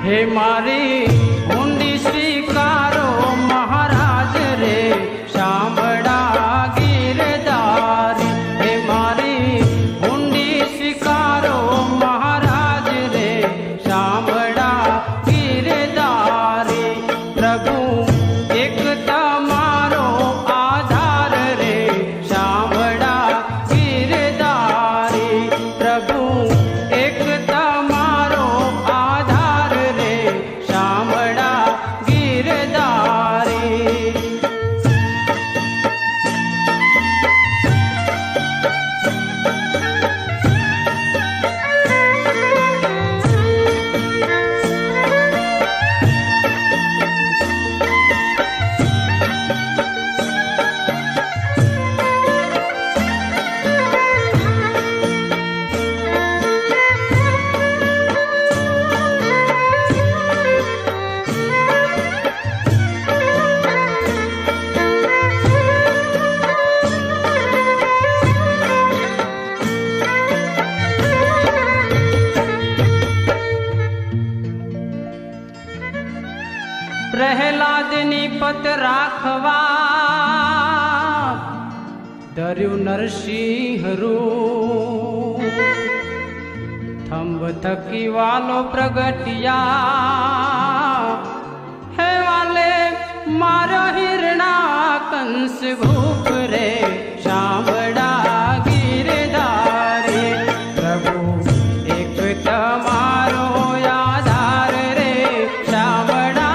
हे मारी ऊंडी स्वीकारो महाराज रे शामड़ा गिरधारी। हे मारी ऊंडी स्वीकारो महाराज रे शामड़ा गिरधारी। प्रभु एक तमारो आधार रे शामड़ा गिरधारी। प्रभु एक तमारो आधार रे शामड़ा गिरधारी। प्रहलादनी पत राखवा दर्यु नरसिंह रूप। थंब थकी वालो प्रगटिया है वाले मारो हिरणा कंस भूप रे शामड़ा गिरधारी। प्रभु एक तमारो आधार रे शामड़ा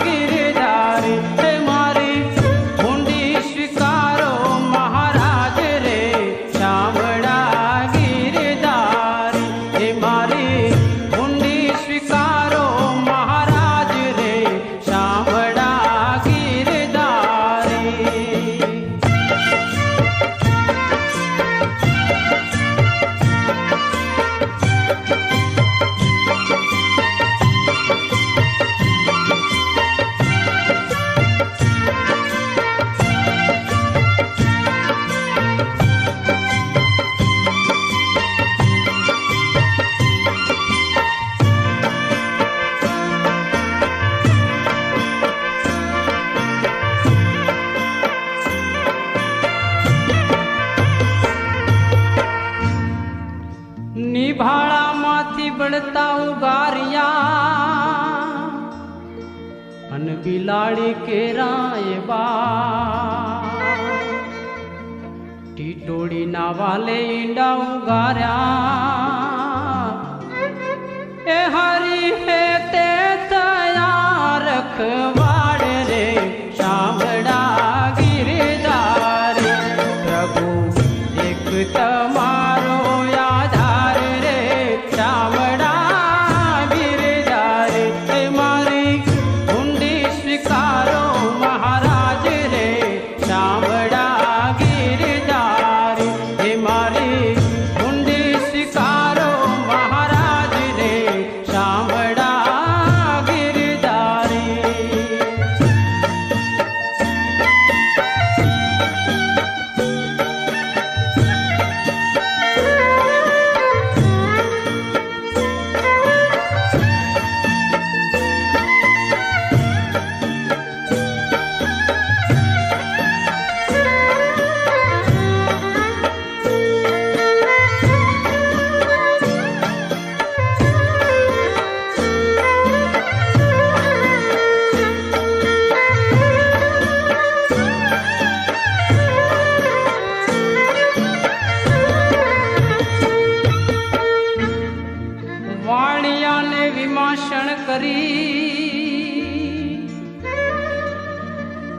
गिरधारी। हे मारी ऊंडी स्वीकारो महाराज रे शामड़ा गिरधारी। हे मारी ऊंडी स्वीकारो महाराज रे शामड़ा गिरधारी। निभाड़ा माथी बढ़ता उगारिया अन बिलाड़ी के राय बा। टीटोड़ी ना वाले इंडा उगार्या ए हरी है ते तैयार रखवाड़ रे शामड़ा गिरधारी। प्रभु एक तमारो आधार रे शामड़ा गिरधारी। हे मारी ऊंडी स्वीकारो महाराज रे शामड़ा गिरधारी। हे मारी ऊंडी स्वीकारो महाराज रे शामड़ा गिरधारी। वाणिया ने विमाशण करी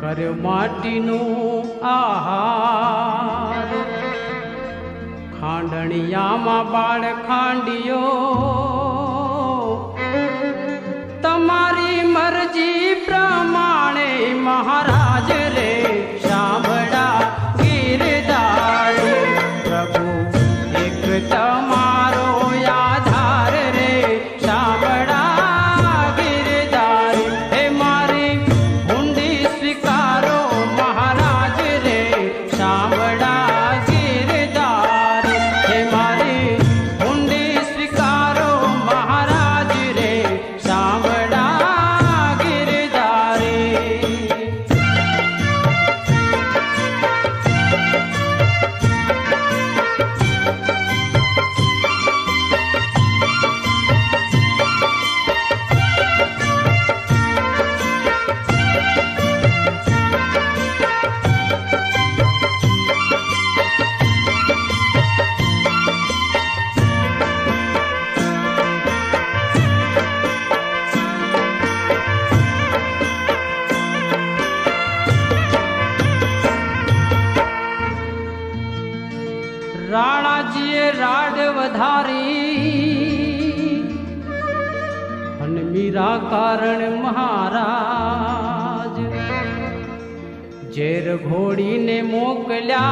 कर्यो माटीनो आहार। ખાંડણિયામાં બાળ ખાંડિયો તમારી મરજી પ્રમાણે મહારાજ રે સાંભળા ગિરધારી પ્રભુ એક તમારો આધાર રે સાંભળા ગિરધારી હે મારી ઊંડી સ્વીકારો મહારાજ રે સાંભળા ગિરધારી હે મારી ઊંડી સ્વીકારો મહારાજ રે સાંભળા ગિરધારી રાણાજીએ રાડ વધારી અને મીરા કારણ મહારાજ ઝેર ઘોડીને મોકલ્યા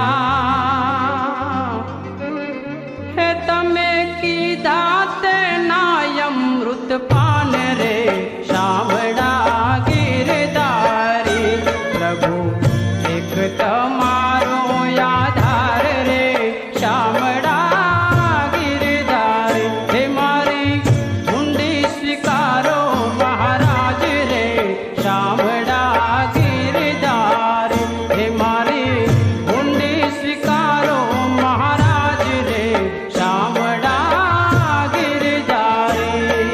હે તમે કીધા તેના અમૃત પાન રે સાંભળા ગિરધારી પ્રભુ એક તમારો આધાર રે શામળા ગિરધારી હે મારી ઊંડી સ્વીકારો મહારાજ રે શામળા ગિરધારી હે મારી ઊંડી સ્વીકારો મહારાજ રે શામળા ગિરધારી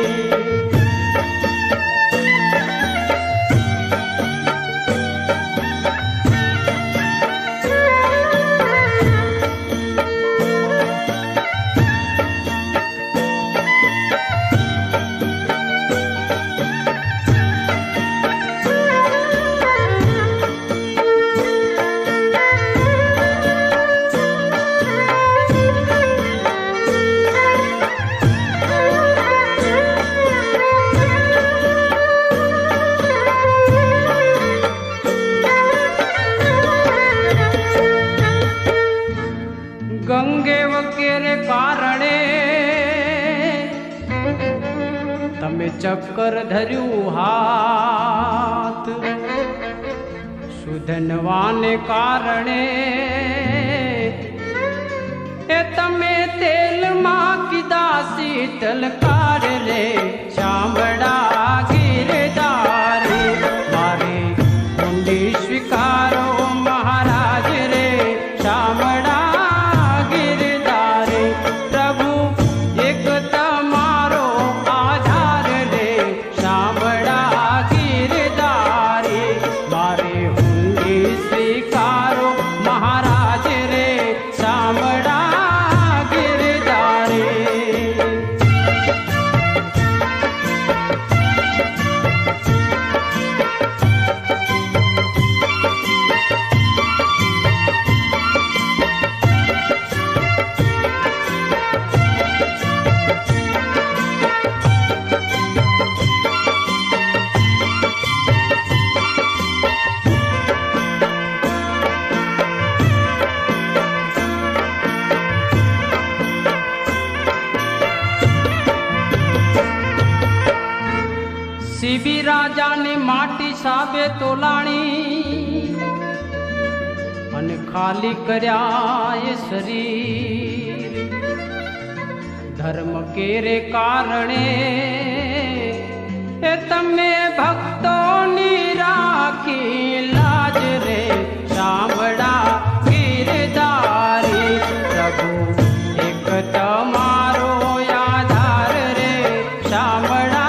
ગંગે વગેરે કારણે તમે ચક્કર ધર્યું હાથ સુધનવાને કારણે એ તમે તેલમાં કીધા શીતલકાર રે સાંભળા ગિરધારી મારી ઊંડી સ્વીકારો મહારાજ રે સાંભળા સ્વીકારો મહારાજ રે સાંભળા ગિરધારી સીબી રાજાની માટી સાબે તોલાણી અને ખાલી કર્યા એ શરીર ધર્મ કેરે કારણે એ તમે ભક્તોની રાખી લાજ રે સાંભળા ગિરધારી પ્રભુ એક તમારો આધાર રે સાંભળા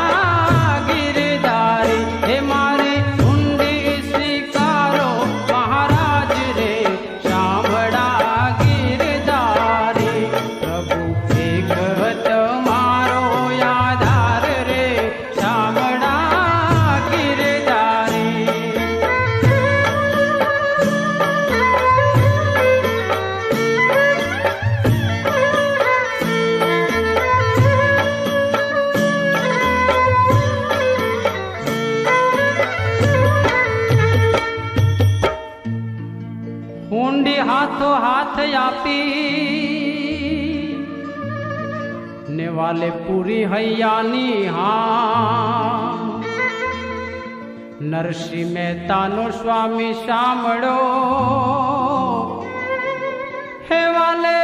હાથ આપી ને વાલે પૂરી હૈયાની હા નરસિંહ મહેતાનો સ્વામી સાંભળો હે વાલે